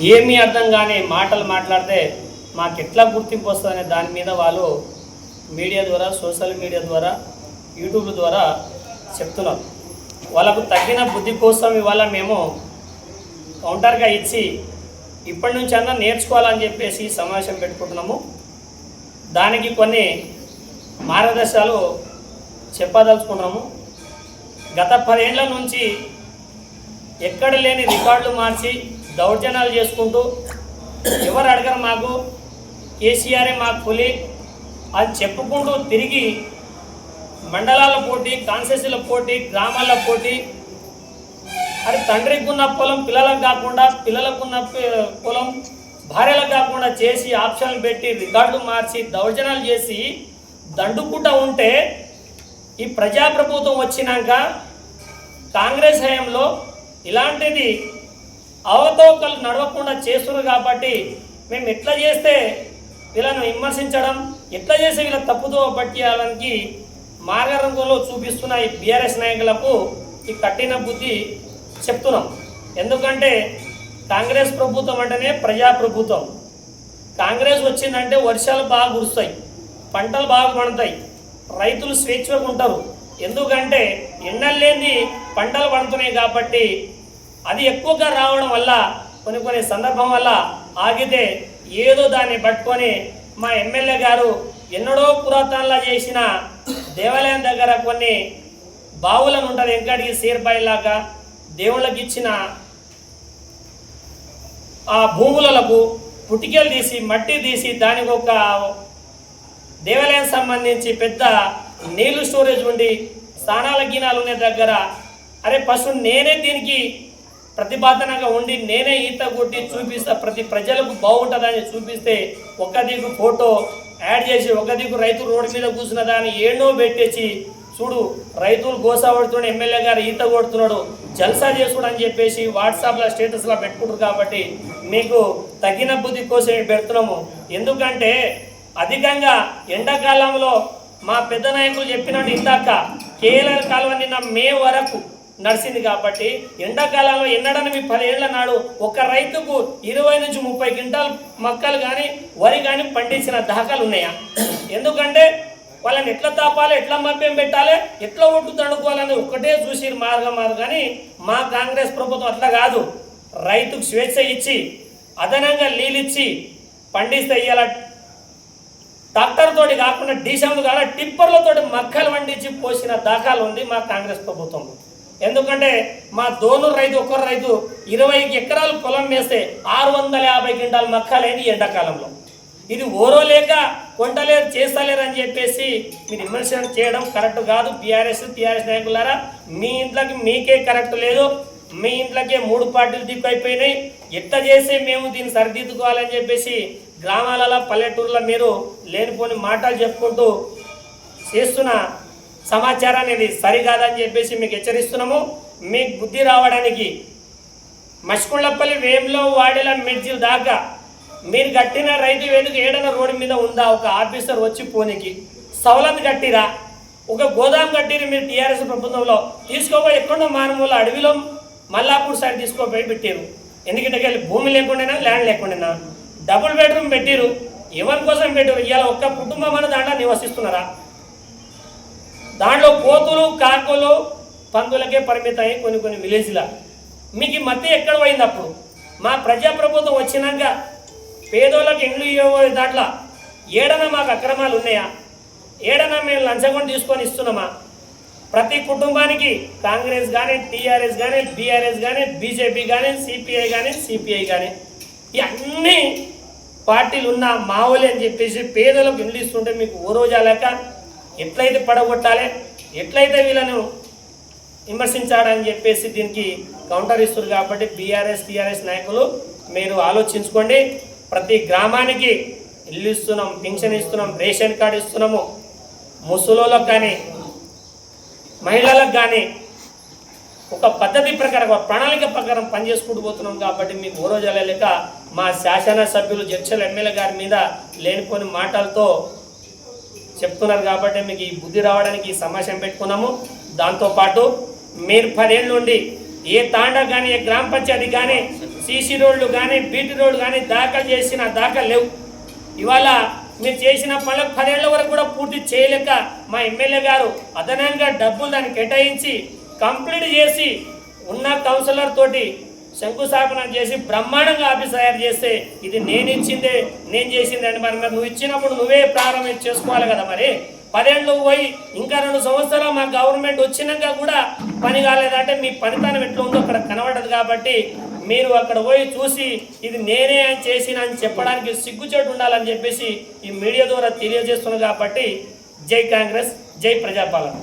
ఏమీ అర్థం కాని మాటలు మాట్లాడితే మాకెట్లా గుర్తింపు వస్తుందనే దాని మీద వాళ్ళు మీడియా ద్వారా, సోషల్ మీడియా ద్వారా, యూట్యూబ్ ద్వారా చెప్తున్నారు. వాళ్ళకు తగ్గిన బుద్ధి కోసం ఇవాళ మేము కౌంటర్గా ఇచ్చి ఇప్పటి నుంచి అన్నా నేర్చుకోవాలని చెప్పేసి సమావేశం పెట్టుకుంటున్నాము. దానికి కొన్ని మార్గదర్శకాలు చెప్పదలుచుకున్నాము. గత 10 ఏళ్ల నుంచి ఎక్కడ లేని రికార్డులు మార్చి దౌర్జన్యాలు చేసుకుంటూ ఎవరు అడగరు మాకు, కేసీఆరే మాకు పులి అని చెప్పుకుంటూ తిరిగి మండలాల పోటీ, కాన్స్టిట్యూన్సీల పోటీ, గ్రామాల పోటీ, అది తండ్రికి ఉన్న పొలం పిల్లలకు కాకుండా, పిల్లలకున్న పొలం భార్యలకు కాకుండా చేసి ఆప్షన్లు పెట్టి రికార్డులు మార్చి దౌర్జన్యాలు చేసి దండుకుంటూ ఉంటే ఈ ప్రజాప్రభుత్వం వచ్చినాక కాంగ్రెస్ హయాంలో ఇలాంటిది అవతోకలు నడవకుండా చేస్తున్నారు. కాబట్టి మేము ఎట్లా చేస్తే వీళ్ళను విమర్శించడం, ఎట్లా చేస్తే వీళ్ళ తప్పుదో పట్టియాలని మార్గరంగంలో చూపిస్తున్న ఈ బీఆర్ఎస్ నాయకులకు ఈ కఠిన బుద్ధి చెప్తున్నాం. ఎందుకంటే కాంగ్రెస్ ప్రభుత్వం అంటేనే ప్రజాప్రభుత్వం. కాంగ్రెస్ వచ్చిందంటే వర్షాలు బాగా కురుస్తాయి, పంటలు బాగా పండుతాయి, రైతులు స్వేచ్ఛగా ఉంటారు. ఎందుకంటే ఎన్నెల్లేని పంటలు పండుతున్నాయి కాబట్టి అది ఎక్కువగా రావడం వల్ల కొన్ని సందర్భం వల్ల ఆగితే ఏదో దాన్ని పట్టుకొని మా ఎమ్మెల్యే గారు ఎన్నడో పురాతనలా చేసిన దేవాలయం దగ్గర కొన్ని బావులను ఉంటుంది, వెంకటికి సీర్బాయిలాగా దేవుళ్ళకి ఇచ్చిన ఆ భూములకు పుటికలు తీసి మట్టి తీసి దానికి ఒక దేవాలయం సంబంధించి పెద్ద నీళ్లు స్టోరేజ్ ఉండి స్నానాల గినాలు ఉన్న దగ్గర అరే ఫస్ట్ నేనే దీనికి ప్రతిపాదనగా ఉండి నేనే ఈత కొట్టి చూపిస్తా, ప్రతి ప్రజలకు బాగుంటుందని చూపిస్తే ఒక దిక్కు ఫోటో యాడ్ చేసి ఒక దిక్కు రైతు రోడ్డు మీద కూర్చున్న దాన్ని ఏడో పెట్టేసి చూడు రైతులు గోసాపడుతున్నాడు, ఎమ్మెల్యే గారు ఈత కొడుతున్నాడు, జల్సా చేసుడు అని చెప్పేసి వాట్సాప్లో స్టేటస్లో పెట్టుకుంటారు. కాబట్టి మీకు తగిన బుద్ధి కోసం పెడుతున్నాము. ఎందుకంటే అధికంగా ఎండాకాలంలో మా పెద్ద నాయకులు చెప్పినట్టు ఇందాక కేఎల్ఆర్ కాలువ నిన్న మే వరకు నడిచింది. కాబట్టి ఎండాకాలంలో ఎన్నడని మీ 10 ఏళ్ల నాడు ఒక రైతుకు 20 నుంచి 30 క్వింటాల్ మొక్కలు కానీ వరి కానీ పండించిన దాఖలు ఉన్నాయా? ఎందుకంటే వాళ్ళని ఎట్లా తాపాలి, ఎట్లా మభ్యం పెట్టాలి, ఎట్లా ఒడ్డు తడుకోవాలని ఒక్కటే చూసి మార్గం కానీ మా కాంగ్రెస్ ప్రభుత్వం అట్లా కాదు. రైతుకు స్వేచ్ఛ ఇచ్చి అదనంగా నీళ్ళిచ్చి పండిస్తే ఇవాళ ట్రాక్టర్ తోటి కాకుండా డీసెంలు కాకుండా టిప్పర్లతోటి మక్కలు పండించి పోసిన దాఖలు ఉంది మా కాంగ్రెస్ ప్రభుత్వం. ఎందుకంటే మా దోనూరు రైతు ఒక్కరు రైతు 20 ఎకరాలు పొలం వేస్తే 650 క్వింటాల్ మక్కలేని ఎండాకాలంలో. ఇది ఓరో లేక కొంటలేరు చేస్తలేరు అని చెప్పేసి మీరు విమర్శన చేయడం కరెక్ట్ కాదు. టీఆర్ఎస్ నాయకులారా, మీ ఇంట్లోకి మీకే కరెక్ట్ లేదు, మీ ఇంట్లోకే 3 పార్టీలు దిక్కైపోయినాయి. ఎట్లా చేసి మేము దీన్ని సరిదిద్దుకోవాలని చెప్పేసి గ్రామాలలో పల్లెటూరులో మీరు లేనిపోని మాటలు చెప్పుకుంటూ చేస్తున్న సమాచారాన్ని ఇది సరికాదని చెప్పేసి మీకు హెచ్చరిస్తున్నాము. మీకు బుద్ధి రావడానికి మష్కుళ్ళపల్లి, వేములో, వాడిల, మిర్జిల్ దాకా మీరు కట్టిన రైతు వేదిక ఏడన రోడ్డు మీద ఉందా? ఒక ఆఫీసర్ వచ్చి పోనీకి సవలత్ కట్టిరా, ఒక గోదాం కట్టిరు మీరు టీఆర్ఎస్ ప్రభుత్వంలో తీసుకోపోయి ఎక్కడో మానమూల అడవిలో మల్లాపూర్ సైడ్ తీసుకోపోయి పెట్టారు. ఎందుకంటే వెళ్ళి భూమి లేకుండా ల్యాండ్ లేకుండా డబుల్ బెడ్రూమ్ పెట్టిరు. ఎవరి కోసం పెట్టారు? ఇవాళ ఒక్క కుటుంబం అని దాంట్లో నివసిస్తున్నారా? దాంట్లో కోతులు, కాకులు, పందులకే పరిమితమై కొన్ని విలేజ్ల మీకు ఈ మధ్య ఎక్కడ పోయింది? అప్పుడు మా ప్రజాప్రభుత్వం వచ్చినాక పేదోళ్ళకి ఇండ్లు ఇవ్వబోయే దాంట్లో ఏడన మాకు అక్రమాలు ఉన్నాయా? ఏడన మేము లంచగొండ తీసుకొని ఇస్తున్నామా? ప్రతి కుటుంబానికి కాంగ్రెస్ కానీ, టీఆర్ఎస్ కానీ, బీఆర్ఎస్ కానీ, బీజేపీ కానీ, సిపిఐ కానీ ఈ అన్ని పార్టీలు ఉన్న మావోలే అని చెప్పేసి పేదలకు ఇండ్లు ఇస్తుంటే మీకు ఓ రోజాలేక ఎట్లయితే పడగొట్టాలి, ఎట్లయితే వీళ్ళను విమర్శించాలని చెప్పేసి దీనికి కౌంటర్ ఇస్తారు. కాబట్టి టీఆర్ఎస్ నాయకులు మీరు ఆలోచించుకోండి. ప్రతి గ్రామానికి ఇల్లు ఇస్తున్నాం, పెన్షన్ ఇస్తున్నాం, రేషన్ కార్డు ఇస్తున్నాము. ముసలోళ్ళకు కానీ మహిళలకు కానీ ఒక పద్ధతి ప్రకారం, ఒక ప్రణాళిక ప్రకారం పనిచేసుకుంటూ పోతున్నాం. కాబట్టి మీకు ఓ రోజు లేక మా శాసనసభ్యులు జడ్చల ఎమ్మెల్యే గారి మీద లేనిపోని మాటలతో చెప్తున్నారు. కాబట్టి మీకు ఈ బుద్ధి రావడానికి ఈ సమావేశం పెట్టుకున్నాము. దాంతోపాటు మీరు 10 ఏళ్ళ నుండి ఏ తాండా కానీ ఏ గ్రామ పంచాయతీ కానీ సీసీ రోడ్లు కానీ బీటీ రోడ్లు కానీ దాఖలు చేసిన దాఖలు లేవు. ఇవాళ మీరు చేసిన పనులకు 10 ఏళ్ల వరకు కూడా పూర్తి చేయలేక మా ఎమ్మెల్యే గారు అదనంగా డబ్బులు దాన్ని కేటాయించి కంప్లీట్ చేసి ఉన్న కౌన్సిలర్ తోటి శంకుస్థాపన చేసి బ్రహ్మాండంగా ఆఫీస్ తయారు చేస్తే ఇది నేను ఇచ్చిందే నేను చేసిందే అని మరి నువ్వు ఇచ్చినప్పుడు నువ్వే ప్రారంభం చేసుకోవాలి కదా. మరి 10 ఏళ్ళు పోయి ఇంకా 2 సంవత్సరాలు మా గవర్నమెంట్ వచ్చినాక కూడా పని కాలేదంటే మీ పనితనం ఎట్లా ఉందో అక్కడ కనబడదు. కాబట్టి మీరు అక్కడ పోయి చూసి ఇది నేనే అని చేసిన అని చెప్పడానికి సిగ్గుచేటు ఉండాలని చెప్పేసి ఈ మీడియా ద్వారా తెలియజేస్తున్నారు. కాబట్టి జై కాంగ్రెస్, జై ప్రజాపాలన.